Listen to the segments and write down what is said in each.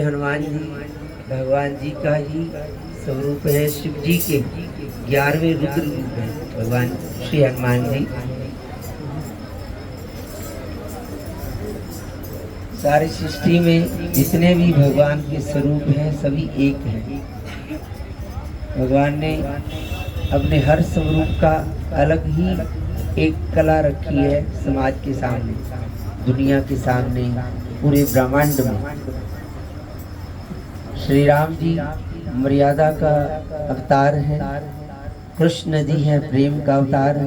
हनुमान जी भगवान जी का ही स्वरूप है। शिव जी के 11वें रुद्र रूप है भगवान श्री हनुमान जी। सारी सृष्टि में जितने भी भगवान के स्वरूप हैं सभी एक हैं। भगवान ने अपने हर स्वरूप का अलग ही एक कला रखी है समाज के सामने, दुनिया के सामने, पूरे ब्रह्मांड में। श्री राम जी मर्यादा का अवतार है, कृष्ण जी है प्रेम का अवतार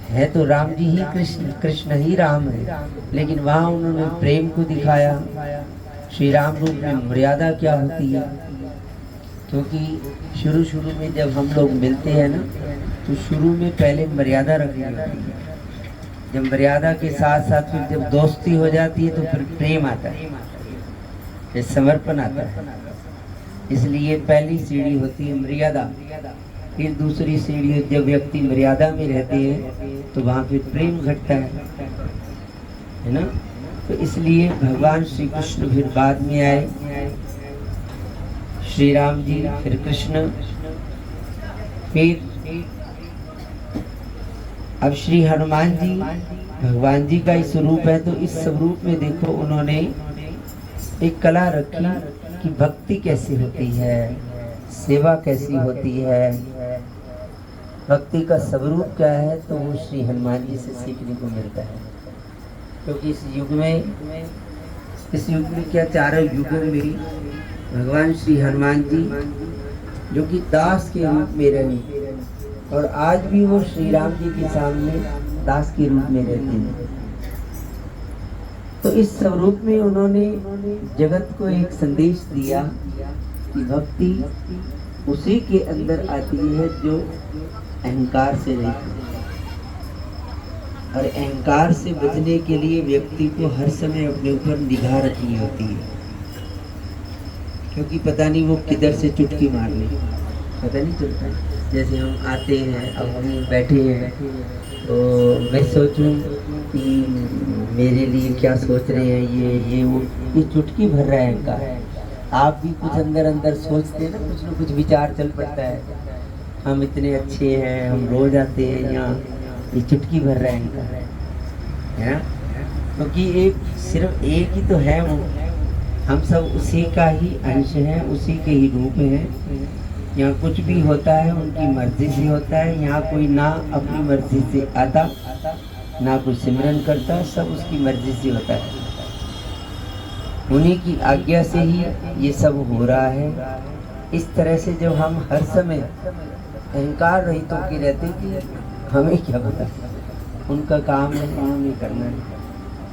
है तो राम जी ही कृष्ण, कृष्ण ही राम है, लेकिन वहाँ उन्होंने प्रेम को दिखाया। श्री राम रूप में मर्यादा क्या होती है, क्योंकि शुरू में जब हम लोग मिलते हैं ना तो शुरू में पहले मर्यादा रखनी होती है। जब मर्यादा के साथ साथ फिर जब दोस्ती हो जाती है तो फिर प्रेम आता है, फिर समर्पण आता है। इसलिए पहली सीढ़ी होती है मर्यादा, फिर दूसरी सीढ़ी जब व्यक्ति मर्यादा में रहते हैं तो वहाँ फिर प्रेम घटता है ना। तो इसलिए भगवान श्री कृष्ण फिर बाद में आए, श्री राम जी फिर कृष्ण, फिर अब श्री हनुमान जी भगवान जी का ही स्वरूप है। तो इस स्वरूप में देखो उन्होंने एक कला रखी कि भक्ति कैसी होती है, सेवा कैसी होती है, भक्ति का स्वरूप क्या है। तो वो श्री हनुमान जी से सीखने को मिलता है, क्योंकि इस युग में क्या चारों युगों में भगवान श्री हनुमान जी जो कि दास के रूप में रहे और आज भी वो श्री राम जी के सामने दास के रूप में रहते हैं। तो इस स्वरूप में उन्होंने जगत को एक संदेश दिया कि भक्ति उसी के अंदर आती है जो अहंकार से रहित है, और अहंकार से बचने के लिए व्यक्ति को हर समय अपने ऊपर निगाह रखनी होती है, क्योंकि पता नहीं वो किधर से चुटकी मार ले, पता नहीं चलता। जैसे हम आते हैं, अब हम बैठे हैं तो मैं सोचूं कि मेरे लिए क्या सोच रहे हैं ये चुटकी भर रहा है अहंकार। आप भी कुछ अंदर सोचते हैं ना कुछ विचार चल पड़ता है, हम इतने अच्छे हैं, हम रोज आते हैं यहाँ, ये चुटकी भर रहा है अहंकार है, क्योंकि सिर्फ एक ही तो है वो, हम सब उसी का ही अंश है, उसी के ही रूप हैं। यहाँ कुछ भी होता है उनकी मर्जी से होता है, यहाँ कोई ना अपनी मर्जी से आता ना कोई सिमरन करता, सब उसकी मर्जी से होता है, उन्हीं की आज्ञा से ही ये सब हो रहा है। इस तरह से जब हम हर समय अहंकार रहित होकर रहते कि हमें क्या पता, उनका काम है, उन्होंने करना है।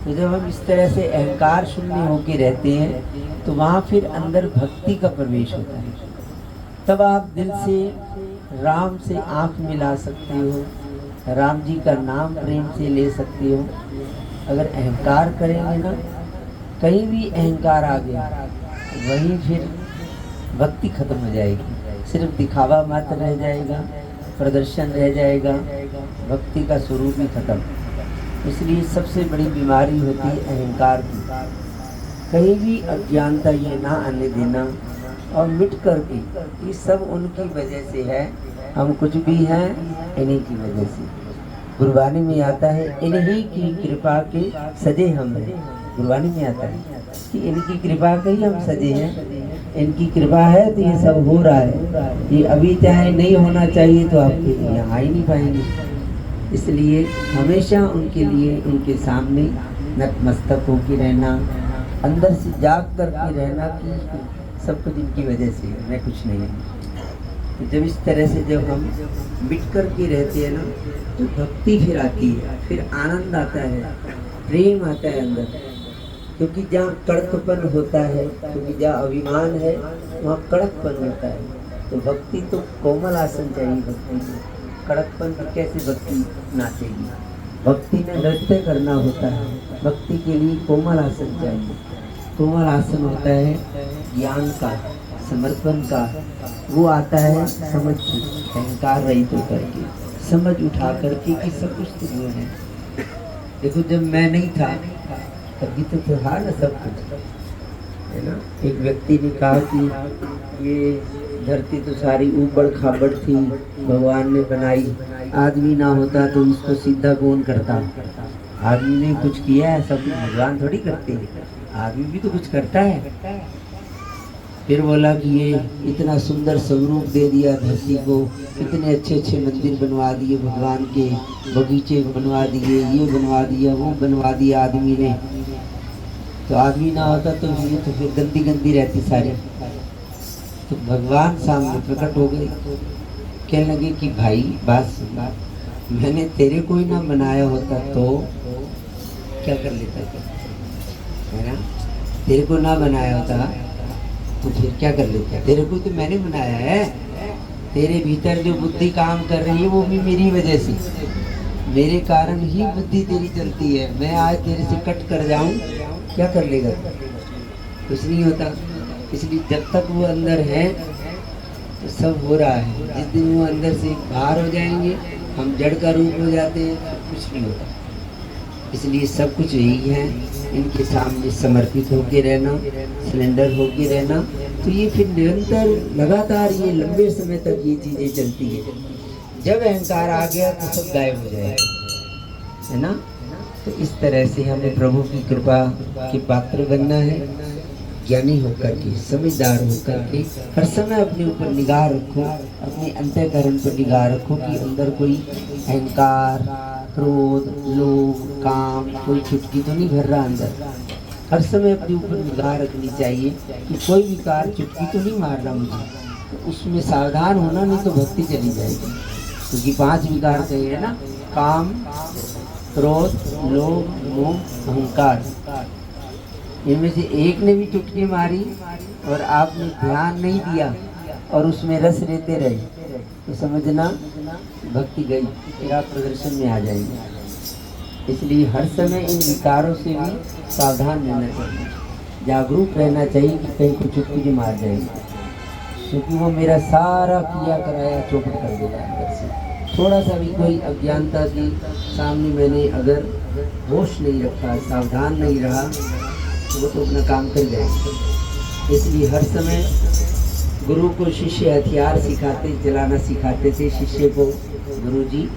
तो जब हम इस तरह से अहंकार शून्य होकर रहते हैं तो वहाँ फिर अंदर भक्ति का प्रवेश होता है। तब आप दिल से राम से आंख मिला सकते हो, राम जी का नाम प्रेम से ले सकते हो। अगर अहंकार करेंगे ना, कहीं भी अहंकार आ गया वहीं फिर भक्ति खत्म हो जाएगी, सिर्फ दिखावा मात्र रह जाएगा, प्रदर्शन रह जाएगा, भक्ति का स्वरूप ही खत्म। इसलिए सबसे बड़ी बीमारी होती है अहंकार की। कहीं भी अज्ञानता ये ना आने देना और मिट करके, ये सब उनकी वजह से है, हम कुछ भी हैं इन्हीं की वजह से। गुरबानी में आता है इन्हीं की कृपा के सजे हम हैं, गुरबानी में आता है कि इनकी कृपा के ही हम सजे हैं, इनकी कृपा है तो ये सब हो रहा है। ये अभी चाहे नहीं होना चाहिए तो आप यहाँ आ ही नहीं पाएंगे। इसलिए हमेशा उनके लिए, उनके सामने नतमस्तक होकर रहना, अंदर से जाग करके रहना कि सब कुछ इनकी वजह से है, मैं कुछ नहीं हूँ। तो जब इस तरह से जब हम मिट कर के रहते हैं ना तो भक्ति फिर आती है, फिर आनंद आता है, प्रेम आता है अंदर। क्योंकि जहाँ कड़कपन होता है, क्योंकि जहाँ अभिमान है वहाँ कड़कपन होता है। तो भक्ति तो कोमल आसन चाहिए, भक्ति को कड़कपन की कैसे भक्ति नाचेगी। भक्ति में नृत्य करना होता है, भक्ति के लिए कोमल आसन चाहिए। कोमल आसन होता है ज्ञान का, समर्पण का, वो आता है समझ से, अहंकार रहित होकर के, समझ उठा करके कि सब कुछ तो वो है। देखो जब मैं नहीं था तभी तो था ना सब कुछ, है ना। एक व्यक्ति ने कहा कि ये धरती तो सारी ऊबड़ खाबड़ थी, भगवान ने बनाई, आदमी ना होता तो इसको सीधा कौन करता। आदमी ने कुछ किया है, सब कुछ भगवान थोड़ी करते हैं, आदमी भी तो कुछ करता है। फिर बोला कि ये इतना सुंदर स्वरूप दे दिया धरती को, इतने अच्छे अच्छे मंदिर बनवा दिए भगवान के, बगीचे बनवा दिए, ये बनवा दिया, वो बनवा दिया आदमी ने, तो आदमी ना होता तो ये तो फिर गंदी गंदी रहती सारी। तो भगवान सामने प्रकट हो गए, कहने लगे कि भाई बात सुन, मैंने तेरे को ही ना बनाया होता तो क्या कर लेता है ना। तेरे को ना बनाया होता तो फिर क्या कर लेता। तेरे को तो मैंने बनाया है, तेरे भीतर जो बुद्धि काम कर रही है वो भी मेरी वजह से, मेरे कारण ही बुद्धि तेरी चलती है। मैं आज तेरे से कट कर जाऊं, क्या कर लेगा, कुछ नहीं होता। इसलिए जब तक वो अंदर है तो सब हो रहा है, जिस दिन वो अंदर से बाहर हो जाएंगे, हम जड़ का रूप हो जाते हैं, तो कुछ नहीं होता। इसलिए सब कुछ यही है, इनके सामने समर्पित होके रहना, सिलेंडर होके रहना, तो ये फिर निरंतर लगातार ये लंबे समय तक ये चीज़ें चलती है। जब अहंकार आ गया तो सब गायब हो जाएगा, है ना। तो इस तरह से हमें प्रभु की कृपा के पात्र बनना है, ज्ञानी होकर के, समझदार होकर के, हर समय अपने ऊपर निगाह रखो, अपने अंतःकरण पर निगाह रखो कि अंदर कोई अहंकार, क्रोध, लोभ, काम, कोई चुटकी तो नहीं भर रहा अंदर। हर समय अपने ऊपर निगाह रखनी चाहिए कि कोई विकार चुटकी तो नहीं मार रहा मुझे, तो उसमें सावधान होना, नहीं तो भक्ति चली जाएगी। क्योंकि 5 विकार कहे है ना, काम, क्रोध, लोभ, मोह, अहंकार, इनमें से एक ने भी चुटकी मारी और आपने ध्यान नहीं दिया और उसमें रस लेते रहे, तो समझना भक्ति गई, फिर आप प्रदर्शन में आ जाएंगे। इसलिए हर समय इन विकारों से भी सावधान रहना चाहिए, जागरूक रहना चाहिए कि कहीं को चुटकी मार जाएगी, क्योंकि वो मेरा सारा किया कराया चौपट कर देगा अंदर से। थोड़ा सा भी कोई अज्ञानता की सामने मैंने अगर होश नहीं रखा, सावधान नहीं रहा, तो वो तो अपना काम कर जाएंगे। इसलिए हर समय गुरु को शिष्य हथियार सिखाते, चलाना सिखाते थे शिष्य को गुरुजी।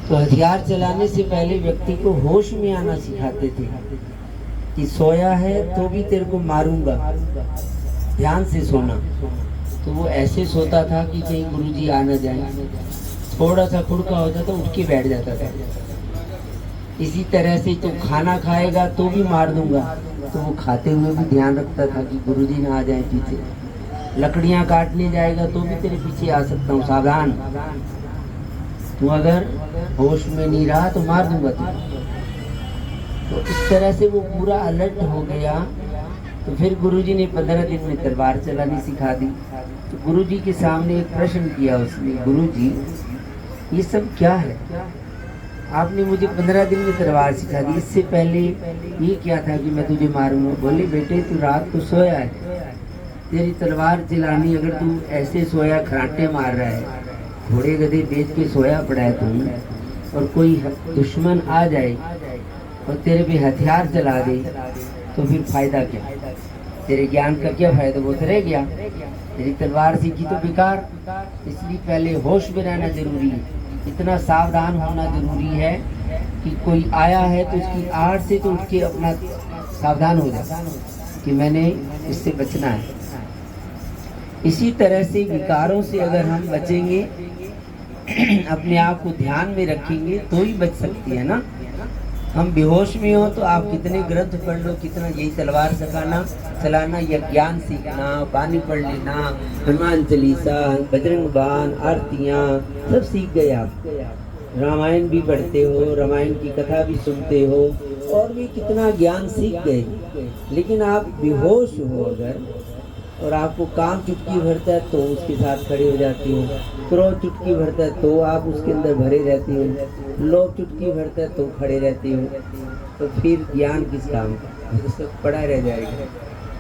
तो हथियार चलाने से पहले व्यक्ति को होश में आना सिखाते थे कि सोया है तो भी तेरे को मारूंगा, ध्यान से सोना। तो वो ऐसे सोता था कि कहीं गुरुजी आ न जाए, थोड़ा सा खुड़का होता तो उठ के बैठ जाता था। इसी तरह से तो खाना खाएगा तो भी मार दूंगा, तो वो खाते हुए भी ध्यान रखता था कि गुरुजी ना आ जाए पीछे। लकड़ियां काटने जाएगा तो भी तेरे पीछे आ सकता हूँ, सावधान, तू अगर होश में नहीं रहा तो मार दूंगा तुझे। तो इस तरह से वो पूरा अलर्ट हो गया। तो फिर गुरुजी ने 15 दिन में तलवार चलानी सिखा दी। तो गुरुजी के सामने एक प्रश्न किया उसने, गुरुजी ये सब क्या है, आपने मुझे 15 दिन में तलवार सिखा दी, इससे पहले ये क्या था कि मैं तुझे मारूंगा। बोले बेटे तू रात को सोया है, तेरी तलवार चलानी, अगर तू ऐसे सोया खराटे मार रहा है, घोड़े गधे बेच के सोया पड़ा है तू, और कोई दुश्मन आ जाए और तेरे पे हथियार चला दे, तो फिर फायदा क्या, तेरे ज्ञान का क्या फायदा, वो तो रह गया, तेरी तलवार सीखी तो बेकार। इसलिए पहले होश में रहना जरूरी है, इतना सावधान होना जरूरी है कि कोई आया है तो उसकी आड़ से तो उठ के अपना सावधान हो जाए कि मैंने इससे बचना है। इसी तरह से विकारों से अगर हम बचेंगे, अपने आप को ध्यान में रखेंगे तो ही बच सकती है ना। हम बेहोश में हो तो आप कितने ग्रंथ पढ़ लो, कितना यही तलवार चलाना या ज्ञान सीखना, बानी पढ़ लेना, हनुमान चालीसा, बजरंग बाण, आरतियाँ सब सीख गए आप। रामायण भी पढ़ते हो, रामायण की कथा भी सुनते हो, और भी कितना ज्ञान सीख गए। लेकिन आप बेहोश हो अगर, और आपको काम चुटकी भरता है तो उसके साथ खड़े हो जाती हो, क्रोध चुटकी भरता है तो आप उसके अंदर भरे रहते हो, लोभ चुटकी भरता है तो खड़े रहते हो, तो फिर ज्ञान किस काम का, तो सब पड़ा रह जाएगा।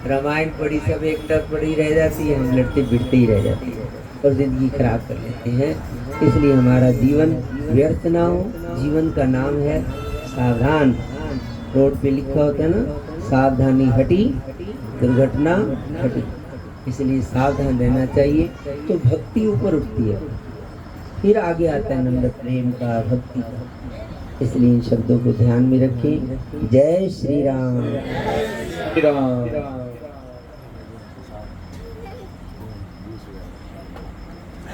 रामायण पढ़ी सब एक तरफ पड़ी रह जाती है, हम लड़ते भिड़ते ही रह जाते हैं और ज़िंदगी खराब कर लेते हैं। इसलिए हमारा जीवन व्यर्थ ना हो। जीवन का नाम है सावधान। रोड पे लिखा होता है ना, सावधानी हटी दुर्घटना घटी, इसलिए सावधान रहना चाहिए। तो भक्ति ऊपर उठती है, फिर आगे आता है नंबर प्रेम का, भक्ति का। इसलिए इन शब्दों को ध्यान में रखें। जय श्री राम। श्री राम।